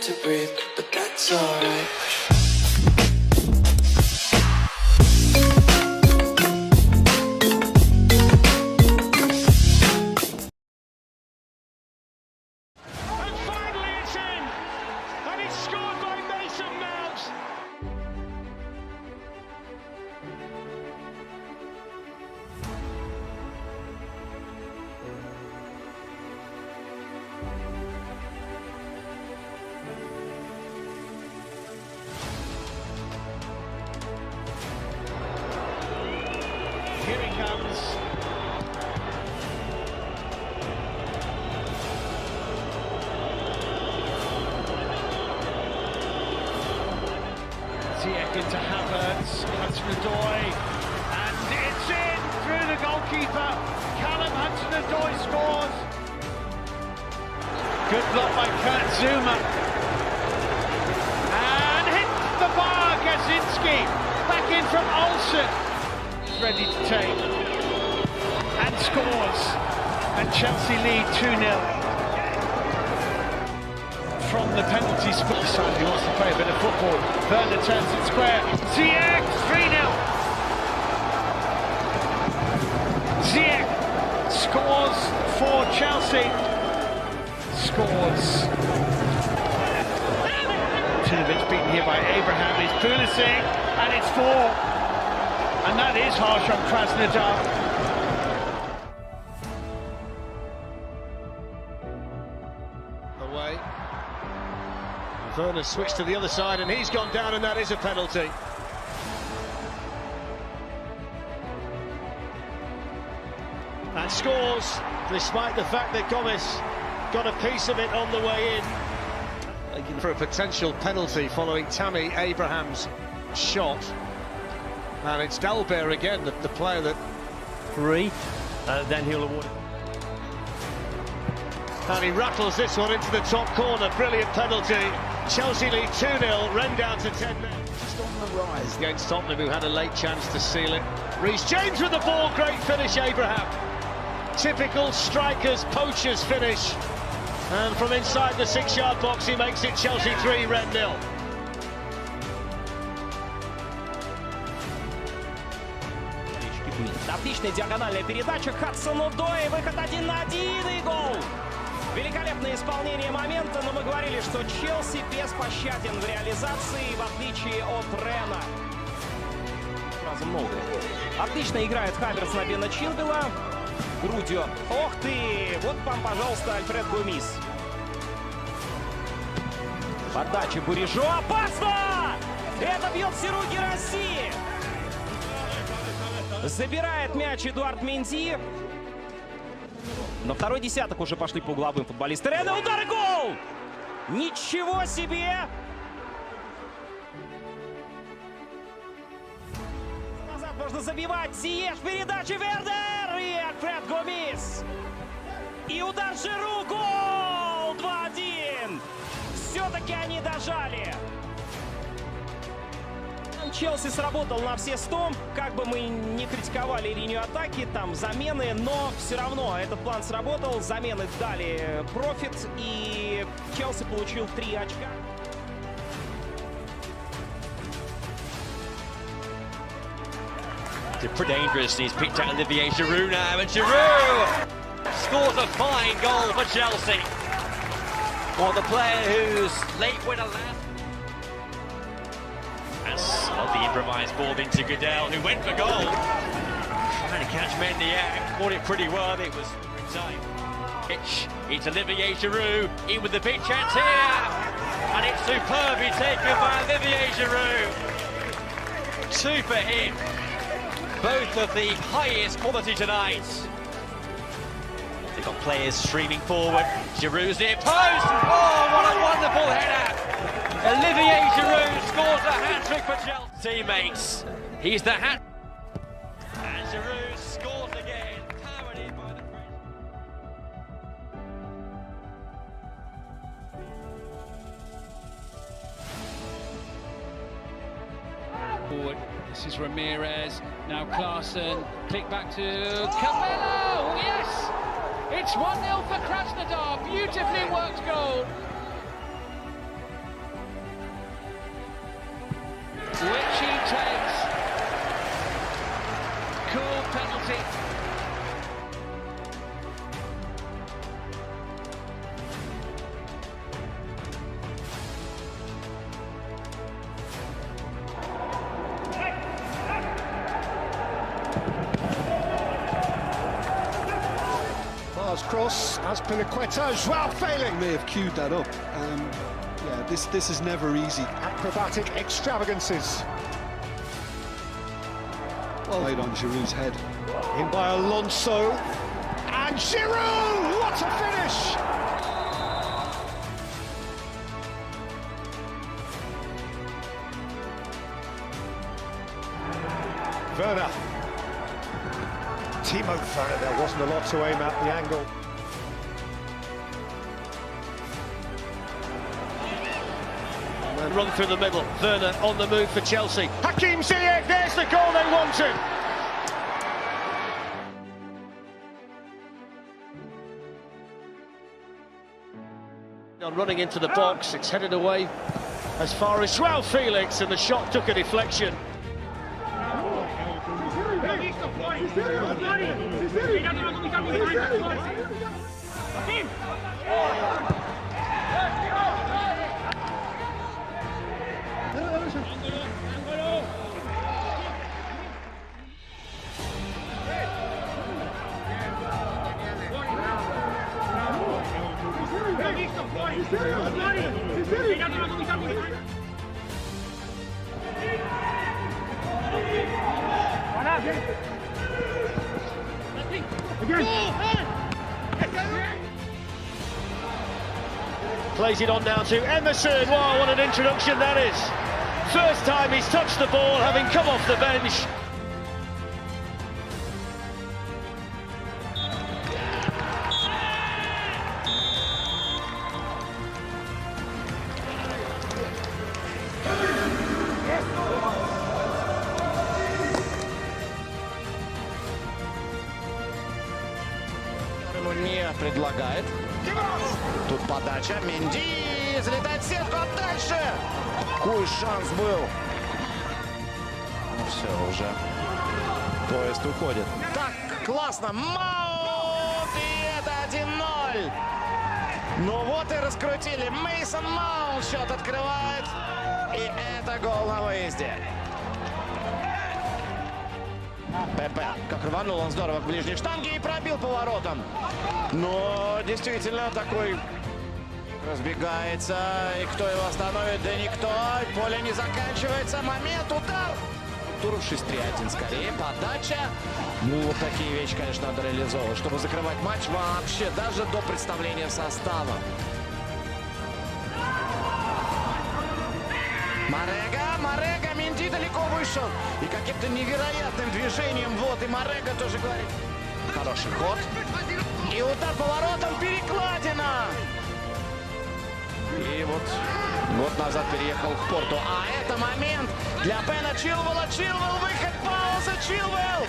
to breathe, but that's alright. Here he comes. Ziyech into Havertz, Hudson-Odoi, and it's in through the goalkeeper. Callum Hudson-Odoi scores. Good block by Kurt Zouma. And hits the bar, Gazinski. Back in from Olsen. Ready to take and scores, and Chelsea lead 2-0 from the penalty spot. Decided he wants to play a bit of football. Werner turns it square. Ziyech 3-0. Ziyech scores for Chelsea. Scores. Tinovic beaten here by Abraham. It's Pulisic, and it's 4. And that is harsh on Krasnodar. Away. Werner switched to the other side and he's gone down, and that is a penalty. And scores, despite the fact that Gomez got a piece of it on the way in. For a potential penalty following Tammy Abraham's shot. And it's Dalbert again, the player that... then he'll award it. And he rattles this one into the top corner. Brilliant penalty. Chelsea lead 2-0, Ren down to 10 now. Just on the rise against Tottenham, who had a late chance to seal it. Reece James with the ball, great finish, Abraham. Typical strikers, poachers finish. And from inside the 6-yard box, he makes it Chelsea 3, Ren 0. Отличная диагональная передача. Хадсон-Одой. Выход 1-1 и гол. Великолепное исполнение момента, но мы говорили, что Челси беспощаден в реализации, в отличие от Рена. Сразу много. Отлично играет Хаверс на Бена Чилвелла. Грудью. Ох ты! Вот вам, пожалуйста, Альфред Гомис. Подача Бурижо. Опасно! Это бьет все руки России. Забирает мяч Эдуард Менди. На второй десяток уже пошли по угловым футболисты. Рена, удар и гол! Ничего себе! Назад можно забивать. Зиеш, передача Вердер и Альфред Гомис. И удар Жиру. Гол! 2-1. Все-таки они дожали. Челси сработал на все 100, как бы мы не критиковали линию атаки, там замены, но все равно этот план сработал, замены дали профит, и Челси получил 3 очка. Pretty dangerous, he's picked out Olivier Giroud now, and Giroud scores a fine goal for Chelsea. Well, the player who's late winner last. The improvised ball into Goodell, who went for goal. Trying to catch Mendiak, caught it pretty well. It was in time. It's Olivier Giroud, in with the big chance here. And it's superbly taken by Olivier Giroud. 2 for him. Both of the highest quality tonight. They've got players streaming forward. Giroud's near post. Oh, what a wonderful header. Olivier Giroud scores a hat-trick for Chelsea. Teammates, he's the hat. And Giroud scores again, powered in by the Forward. This is Ramirez, now Klaassen, click back to Capello, yes! It's 1-0 for Krasnodar, beautifully worked goal. takes. Cool penalty. Cross as Piliqueta as well, failing. May have queued that up. Yeah, this is never easy. Acrobatic extravagances. Right on Giroud's head. In by Alonso. And Giroud! What a finish! Werner. Timo Werner, there wasn't a lot to aim at, the angle. Run through the middle, Werner on the move for Chelsea. Hakim Ziyech, there's the goal they wanted. Running into the box, it's headed away as far as Joao Felix, and the shot took a deflection. Plays it on now to Emerson. Wow, what an introduction that is. First time he's touched the ball, having come off the bench. Не предлагает. Тут подача. Менди залетает в сетку, а дальше какой шанс был. Ну все, уже поезд уходит. Так классно. Маунт! И это 1-0. Ну вот и раскрутили. Мейсон Маунт счет открывает. И это гол на выезде. Пепе, как рванул он здорово к ближней штанге и пробил поворотом. Но действительно такой разбегается. И кто его остановит? Да никто. Поле не заканчивается. Момент, удар. Туровшись 3-1 скорее. Подача. Ну, вот такие вещи, конечно, надо реализовывать, чтобы закрывать матч вообще, даже до представления состава. Марега, Менди далеко вышел. И каким-то невероятным движением, вот, и Марега тоже говорит. Хороший ход. И удар поворотом, перекладина. И вот год назад переехал в Порту. А это момент для Бена Чилвелла. Чилвелл, выход, пауза, Чилвелл.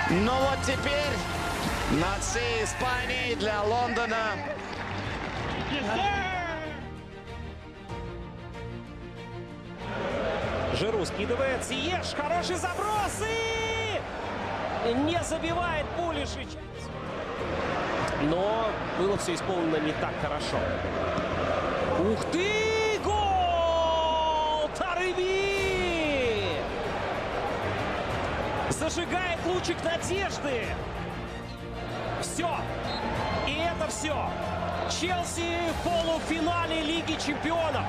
Ну вот теперь нации Испании для Лондона. Жиру скидывает, Зиеш, хороший заброс и не забивает Пулишич. Но было все исполнено не так хорошо. Ух ты! Гол! Тарыви! Зажигает лучик надежды. Все. И это все. Челси в полуфинале Лиги Чемпионов.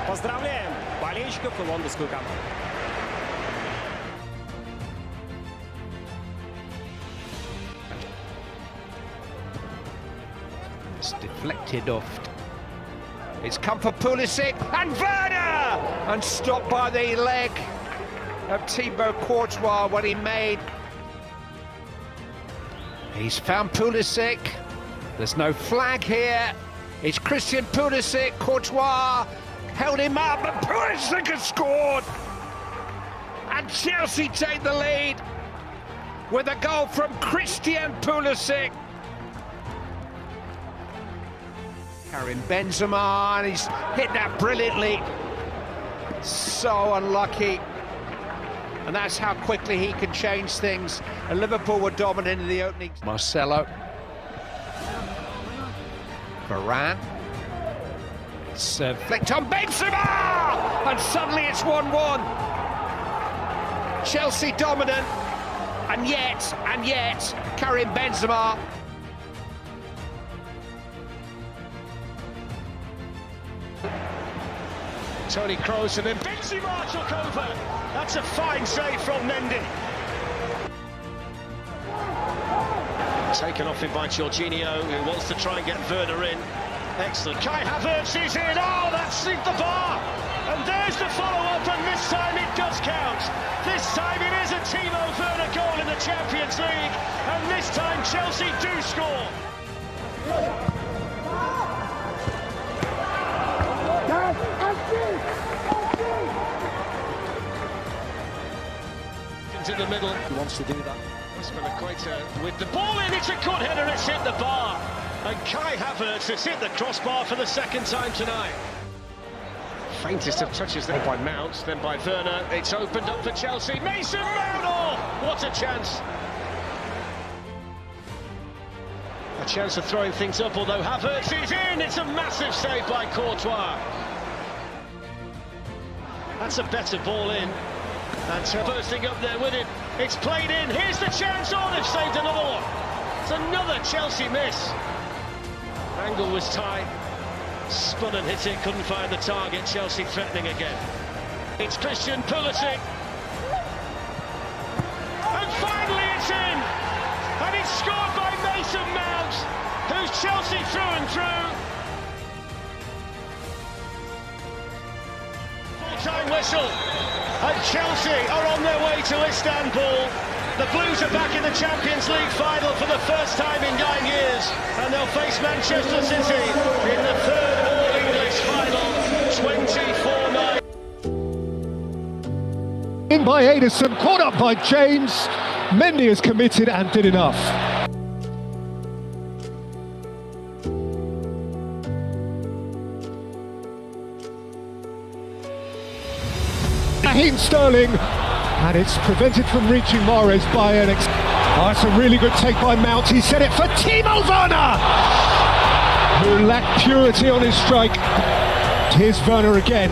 Поздравляем болельщиков и лондонскую команду. It's deflected off. It's come for Pulisic and Werner! And stopped by the leg of Thibaut Courtois when he made. He's found Pulisic. There's no flag here. It's Christian Pulisic. Courtois held him up, and Pulisic has scored. And Chelsea take the lead with a goal from Christian Pulisic. Karim Benzema, and he's hit that brilliantly. So unlucky. And that's how quickly he can change things. And Liverpool were dominant in the opening. Marcelo. Varane. It's flicked on Benzema! And suddenly it's 1-1. Chelsea dominant. And yet, Karim Benzema. Tony Kroos and then Benzema took over. That's a fine save from Mendy. Taken off him by Jorginho, who wants to try and get Werner in. Excellent. Kai Havertz is in. Oh, that's hit the bar. And there's the follow-up, and this time it does count. This time it is a Timo Werner goal in the Champions League. And this time Chelsea do score. Into the middle. He wants to do that. Spilicueta with the ball in, it's a good header, it's hit the bar. And Kai Havertz has hit the crossbar for the second time tonight. Faintest of touches there by Mount, then by Werner. It's opened up for Chelsea. Mason Mount, oh, what a chance. A chance of throwing things up, although Havertz is in. It's a massive save by Courtois. That's a better ball in. And bursting up there with it. It's played in. Here's the chance. Oh, they've saved another one. It's another Chelsea miss. Angle was tight. Spun and hit it. Couldn't find the target. Chelsea threatening again. It's Christian Pulisic. And finally it's in. And it's scored by Mason Mount, who's Chelsea through and through. Full-time whistle. And Chelsea are on their way to Istanbul. The Blues are back in the Champions League final for the first time in 9 years. And they'll face Manchester City in the third All-English final, 24-9. In by Ederson, caught up by James. Mendy is committed and did enough. Raheem Sterling, and it's prevented from reaching Mahrez by an oh, it's a really good take by Mount. He set it for Timo Werner, who lacked purity on his strike. Here's Werner again,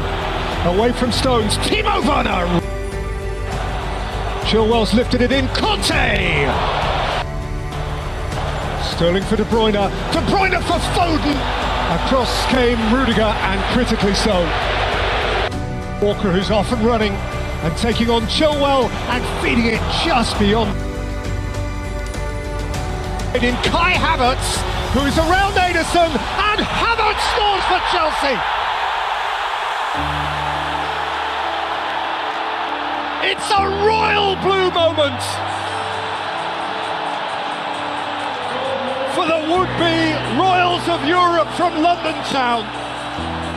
away from Stones. Timo Werner! Chilwell's lifted it in. Conte! Sterling for De Bruyne. De Bruyne for Foden! Across came Rudiger, and critically so. Walker, who's off and running and taking on Chilwell and feeding it just beyond. In Kai Havertz, who is around Ederson, and Havertz scores for Chelsea. It's a royal blue moment for the would-be Royals of Europe from London town.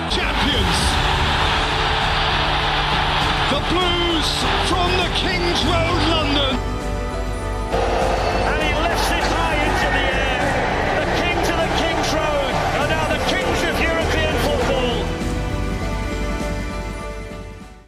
Champions. The Blues from the King's Road